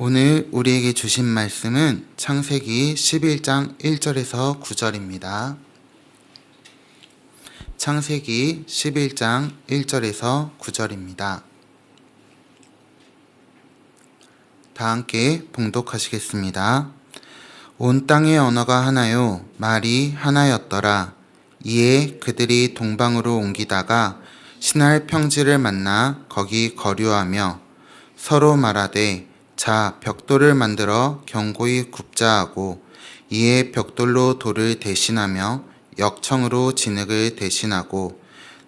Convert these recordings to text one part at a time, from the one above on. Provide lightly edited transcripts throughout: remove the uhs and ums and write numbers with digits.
오늘 우리에게 주신 말씀은 창세기 11장 1절에서 9절입니다. 창세기 11장 1절에서 9절입니다. 다 함께 봉독하시겠습니다. 온 땅의 언어가 하나요 말이 하나였더라. 이에 그들이 동방으로 옮기다가 신할 평지를 만나 거기 거류하며 서로 말하되 자 벽돌을 만들어 견고히 굽자 하고 이에 벽돌로 돌을 대신하며 역청으로 진흙을 대신하고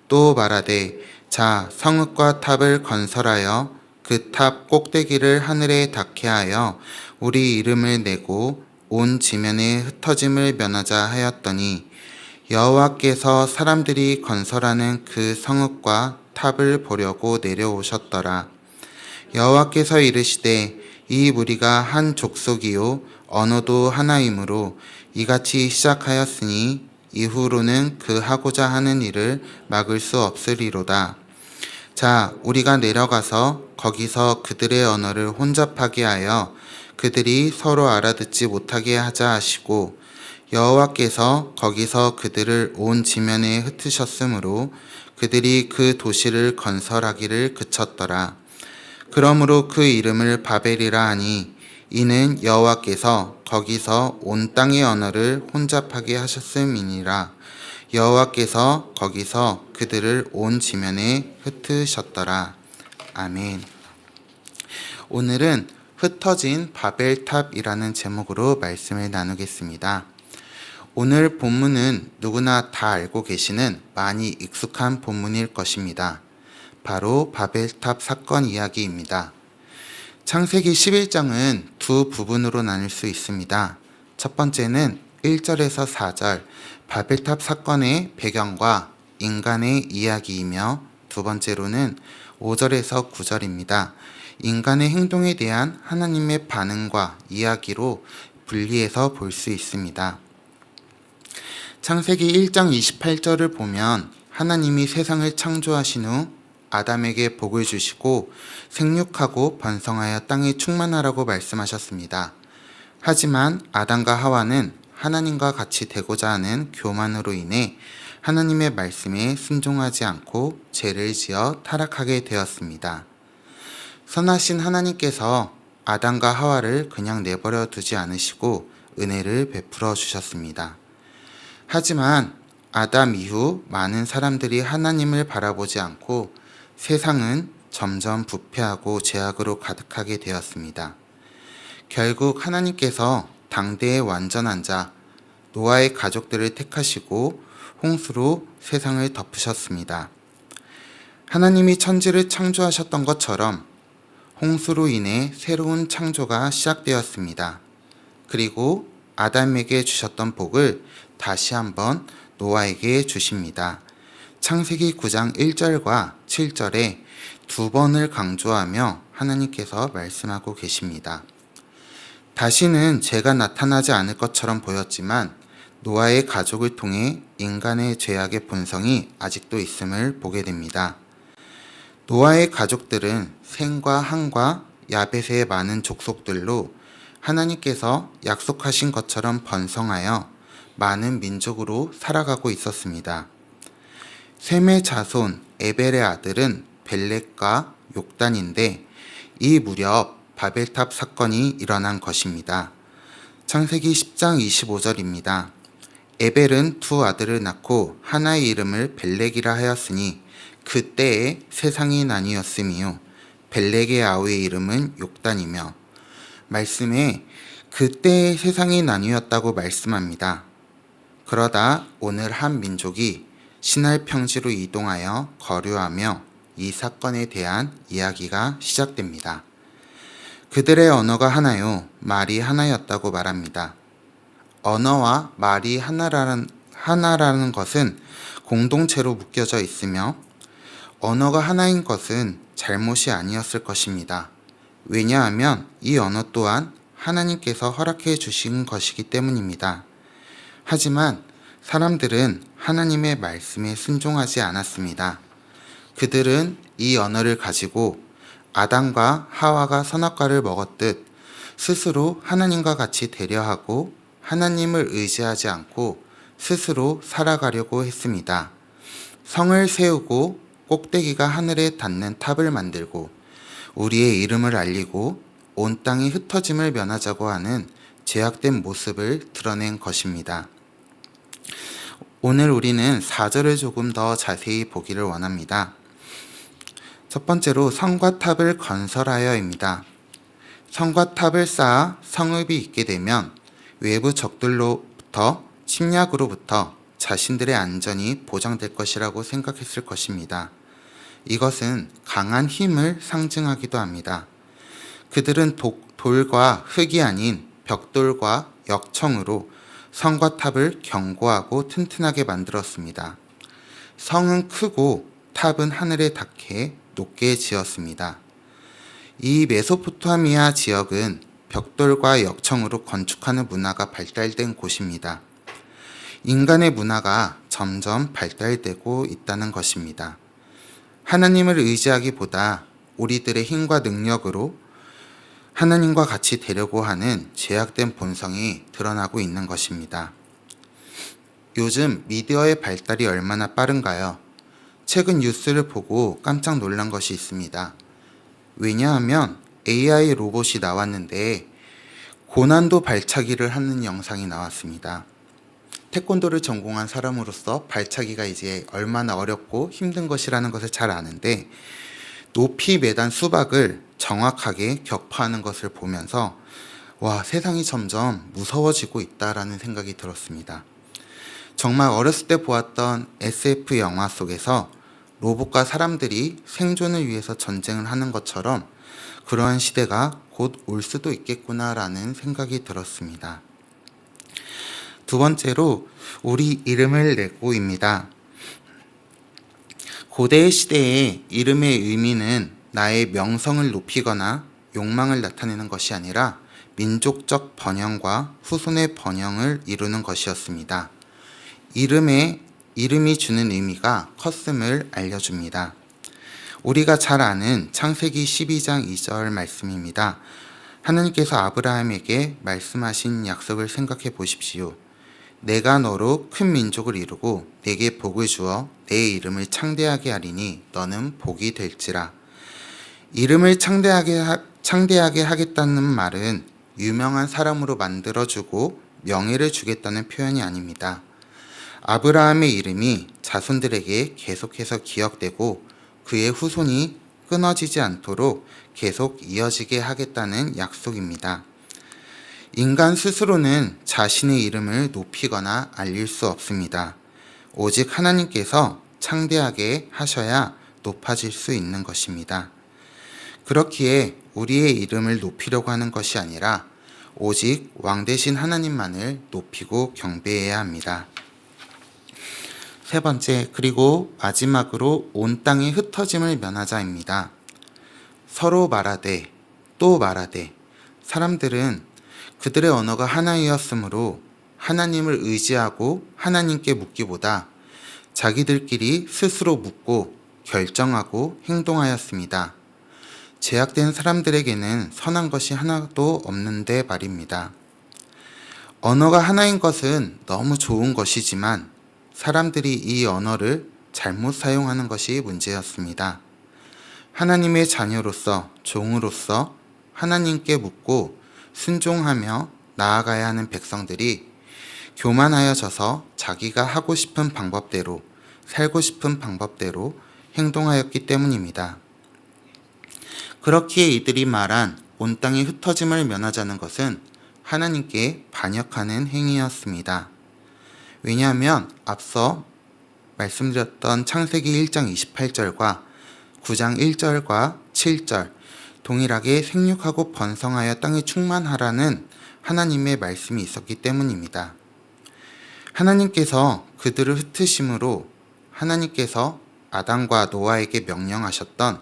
또 말하되 자 성읍과 탑을 건설하여 그 탑 꼭대기를 하늘에 닿게 하여 우리 이름을 내고 온 지면에 흩어짐을 면하자 하였더니 여호와께서 사람들이 건설하는 그 성읍과 탑을 보려고 내려오셨더라. 여호와께서 이르시되 이 무리가 한 족속이요 언어도 하나이므로 이같이 시작하였으니 이후로는 그 하고자 하는 일을 막을 수 없으리로다. 자 우리가 내려가서 거기서 그들의 언어를 혼잡하게 하여 그들이 서로 알아듣지 못하게 하자 하시고 여호와께서 거기서 그들을 온 지면에 흩으셨으므로 그들이 그 도시를 건설하기를 그쳤더라. 그러므로 그 이름을 바벨이라 하니 이는 여호와께서 거기서 온 땅의 언어를 혼잡하게 하셨음이니라. 여호와께서 거기서 그들을 온 지면에 흩으셨더라. 아멘. 오늘은 흩어진 바벨탑이라는 제목으로 말씀을 나누겠습니다. 오늘 본문은 누구나 다 알고 계시는 많이 익숙한 본문일 것입니다. 바로 바벨탑 사건 이야기입니다. 창세기 11장은 두 부분으로 나눌 수 있습니다. 첫 번째는 1절에서 4절 바벨탑 사건의 배경과 인간의 이야기이며 두 번째로는 5절에서 9절입니다. 인간의 행동에 대한 하나님의 반응과 이야기로 분리해서 볼 수 있습니다. 창세기 1장 28절을 보면 하나님이 세상을 창조하신 후 아담에게 복을 주시고 생육하고 번성하여 땅에 충만하라고 말씀하셨습니다. 하지만 아담과 하와는 하나님과 같이 되고자 하는 교만으로 인해 하나님의 말씀에 순종하지 않고 죄를 지어 타락하게 되었습니다. 선하신 하나님께서 아담과 하와를 그냥 내버려 두지 않으시고 은혜를 베풀어 주셨습니다. 하지만 아담 이후 많은 사람들이 하나님을 바라보지 않고 세상은 점점 부패하고 죄악으로 가득하게 되었습니다. 결국 하나님께서 당대의 완전한 자 노아의 가족들을 택하시고 홍수로 세상을 덮으셨습니다. 하나님이 천지를 창조하셨던 것처럼 홍수로 인해 새로운 창조가 시작되었습니다. 그리고 아담에게 주셨던 복을 다시 한번 노아에게 주십니다. 창세기 9장 1절과 7절에 두 번을 강조하며 하나님께서 말씀하고 계십니다. 다시는 죄가 나타나지 않을 것처럼 보였지만 노아의 가족을 통해 인간의 죄악의 본성이 아직도 있음을 보게 됩니다. 노아의 가족들은 셈과 함과 야벳의 많은 족속들로 하나님께서 약속하신 것처럼 번성하여 많은 민족으로 살아가고 있었습니다. 셈의 자손 에벨의 아들은 벨렉과 욕단인데 이 무렵 바벨탑 사건이 일어난 것입니다. 창세기 10장 25절입니다. 에벨은 두 아들을 낳고 하나의 이름을 벨렉이라 하였으니 그때에 세상이 나뉘었으며 벨렉의 아우의 이름은 욕단이며 말씀에 그때에 세상이 나뉘었다고 말씀합니다. 그러다 오늘 한 민족이 신할 평지로 이동하여 거류하며 이 사건에 대한 이야기가 시작됩니다. 그들의 언어가 하나요 말이 하나였다고 말합니다. 언어와 말이 하나라는 것은 공동체로 묶여져 있으며 언어가 하나인 것은 잘못이 아니었을 것입니다. 왜냐하면 이 언어 또한 하나님께서 허락해 주신 것이기 때문입니다. 하지만 사람들은 하나님의 말씀에 순종하지 않았습니다. 그들은 이 언어를 가지고 아담과 하와가 선악과를 먹었듯 스스로 하나님과 같이 되려 하고 하나님을 의지하지 않고 스스로 살아가려고 했습니다. 성을 세우고 꼭대기가 하늘에 닿는 탑을 만들고 우리의 이름을 알리고 온 땅이 흩어짐을 면하자고 하는 죄악된 모습을 드러낸 것입니다. 오늘 우리는 4절을 조금 더 자세히 보기를 원합니다. 첫 번째로 성과 탑을 건설하여입니다. 성과 탑을 쌓아 성읍이 있게 되면 외부 적들로부터 침략으로부터 자신들의 안전이 보장될 것이라고 생각했을 것입니다. 이것은 강한 힘을 상징하기도 합니다. 그들은 돌과 흙이 아닌 벽돌과 역청으로 성과 탑을 견고하고 튼튼하게 만들었습니다. 성은 크고 탑은 하늘에 닿게 높게 지었습니다. 이 메소포타미아 지역은 벽돌과 역청으로 건축하는 문화가 발달된 곳입니다. 인간의 문화가 점점 발달되고 있다는 것입니다. 하나님을 의지하기보다 우리들의 힘과 능력으로 하나님과 같이 되려고 하는 죄악된 본성이 드러나고 있는 것입니다. 요즘 미디어의 발달이 얼마나 빠른가요? 최근 뉴스를 보고 깜짝 놀란 것이 있습니다. 왜냐하면 AI 로봇이 나왔는데 고난도 발차기를 하는 영상이 나왔습니다. 태권도를 전공한 사람으로서 발차기가 이제 얼마나 어렵고 힘든 것이라는 것을 잘 아는데 높이 매단 수박을 정확하게 격파하는 것을 보면서 와, 세상이 점점 무서워지고 있다라는 생각이 들었습니다. 정말 어렸을 때 보았던 SF 영화 속에서 로봇과 사람들이 생존을 위해서 전쟁을 하는 것처럼 그러한 시대가 곧 올 수도 있겠구나라는 생각이 들었습니다. 두 번째로 우리 이름을 내고입니다. 고대 시대의 이름의 의미는 나의 명성을 높이거나 욕망을 나타내는 것이 아니라 민족적 번영과 후손의 번영을 이루는 것이었습니다. 이름이 주는 의미가 컸음을 알려줍니다. 우리가 잘 아는 창세기 12장 2절 말씀입니다. 하나님께서 아브라함에게 말씀하신 약속을 생각해 보십시오. 내가 너로 큰 민족을 이루고 내게 복을 주어 내 이름을 창대하게 하리니 너는 복이 될지라. 이름을 창대하게 하겠다는 말은 유명한 사람으로 만들어주고 명예를 주겠다는 표현이 아닙니다. 아브라함의 이름이 자손들에게 계속해서 기억되고 그의 후손이 끊어지지 않도록 계속 이어지게 하겠다는 약속입니다. 인간 스스로는 자신의 이름을 높이거나 알릴 수 없습니다. 오직 하나님께서 창대하게 하셔야 높아질 수 있는 것입니다. 그렇기에 우리의 이름을 높이려고 하는 것이 아니라 오직 왕 되신 하나님만을 높이고 경배해야 합니다. 세 번째, 그리고 마지막으로 온 땅의 흩어짐을 면하자입니다. 서로 말하되 또 말하되 사람들은 그들의 언어가 하나이었으므로 하나님을 의지하고 하나님께 묻기보다 자기들끼리 스스로 묻고 결정하고 행동하였습니다. 제약된 사람들에게는 선한 것이 하나도 없는데 말입니다. 언어가 하나인 것은 너무 좋은 것이지만 사람들이 이 언어를 잘못 사용하는 것이 문제였습니다. 하나님의 자녀로서 종으로서 하나님께 묻고 순종하며 나아가야 하는 백성들이 교만하여져서 자기가 하고 싶은 방법대로 살고 싶은 방법대로 행동하였기 때문입니다. 그렇기에 이들이 말한 온 땅이 흩어짐을 면하자는 것은 하나님께 반역하는 행위였습니다. 왜냐하면 앞서 말씀드렸던 창세기 1장 28절과 9장 1절과 7절 동일하게 생육하고 번성하여 땅에 충만하라는 하나님의 말씀이 있었기 때문입니다. 하나님께서 그들을 흩으심으로 하나님께서 아담과 노아에게 명령하셨던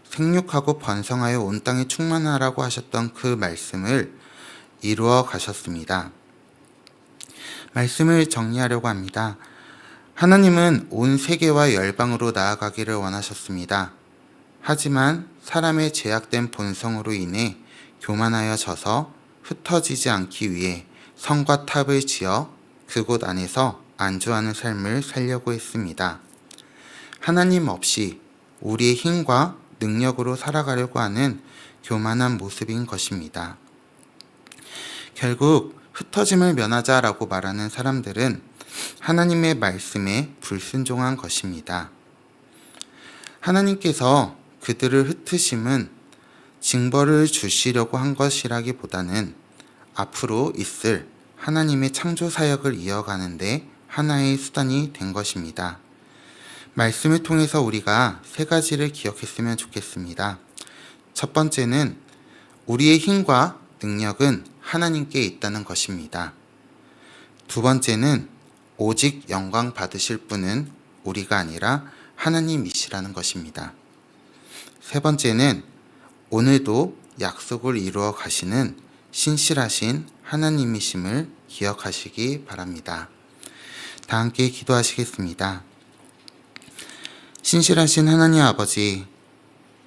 생육하고 번성하여 온 땅에 충만하라고 하셨던 그 말씀을 이루어 가셨습니다. 말씀을 정리하려고 합니다. 하나님은 온 세계와 열방으로 나아가기를 원하셨습니다. 하지만 사람의 죄악된 본성으로 인해 교만하여져서 흩어지지 않기 위해 성과 탑을 지어 그곳 안에서 안주하는 삶을 살려고 했습니다. 하나님 없이 우리의 힘과 능력으로 살아가려고 하는 교만한 모습인 것입니다. 결국 흩어짐을 면하자라고 말하는 사람들은 하나님의 말씀에 불순종한 것입니다. 하나님께서 그들을 흩으심은 징벌을 주시려고 한 것이라기보다는 앞으로 있을 하나님의 창조 사역을 이어가는데 하나의 수단이 된 것입니다. 말씀을 통해서 우리가 세 가지를 기억했으면 좋겠습니다. 첫 번째는 우리의 힘과 능력은 하나님께 있다는 것입니다. 두 번째는 오직 영광 받으실 분은 우리가 아니라 하나님이시라는 것입니다. 세 번째는 오늘도 약속을 이루어 가시는 신실하신 하나님이심을 기억하시기 바랍니다. 다 함께 기도하시겠습니다. 신실하신 하나님 아버지,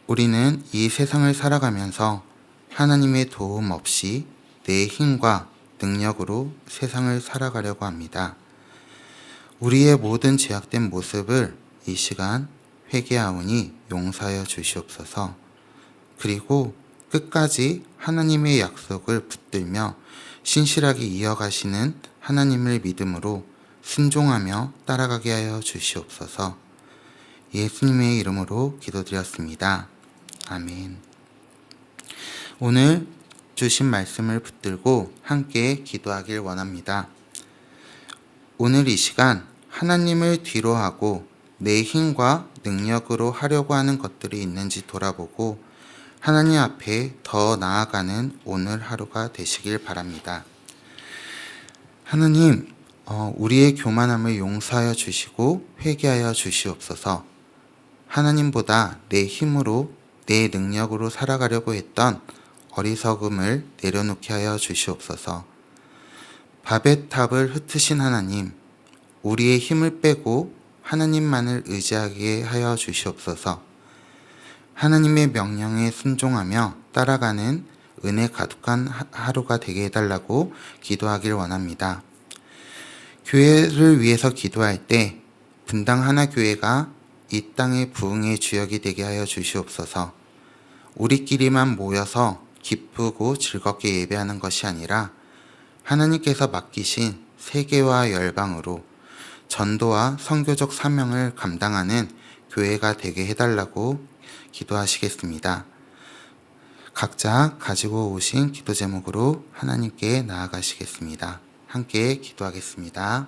우리는 이 세상을 살아가면서 하나님의 도움 없이 내 힘과 능력으로 세상을 살아가려고 합니다. 우리의 모든 죄악된 모습을 이 시간 회개하오니 용서하여 주시옵소서. 그리고 끝까지 하나님의 약속을 붙들며 신실하게 이어가시는 하나님을 믿음으로 순종하며 따라가게 하여 주시옵소서. 예수님의 이름으로 기도드렸습니다. 아멘. 오늘 주신 말씀을 붙들고 함께 기도하길 원합니다. 오늘 이 시간 하나님을 뒤로하고 내 힘과 능력으로 하려고 하는 것들이 있는지 돌아보고 하나님 앞에 더 나아가는 오늘 하루가 되시길 바랍니다. 하나님, 우리의 교만함을 용서하여 주시고 회개하여 주시옵소서. 하나님보다 내 힘으로 내 능력으로 살아가려고 했던 어리석음을 내려놓게 하여 주시옵소서. 바벳 탑을 흩으신 하나님, 우리의 힘을 빼고 하나님만을 의지하게 하여 주시옵소서. 하나님의 명령에 순종하며 따라가는 은혜 가득한 하루가 되게 해달라고 기도하길 원합니다. 교회를 위해서 기도할 때 분당 하나교회가 이 땅의 부흥의 주역이 되게 하여 주시옵소서. 우리끼리만 모여서 기쁘고 즐겁게 예배하는 것이 아니라 하나님께서 맡기신 세계와 열방으로 전도와 선교적 사명을 감당하는 교회가 되게 해달라고 기도하시겠습니다. 각자 가지고 오신 기도 제목으로 하나님께 나아가시겠습니다. 함께 기도하겠습니다.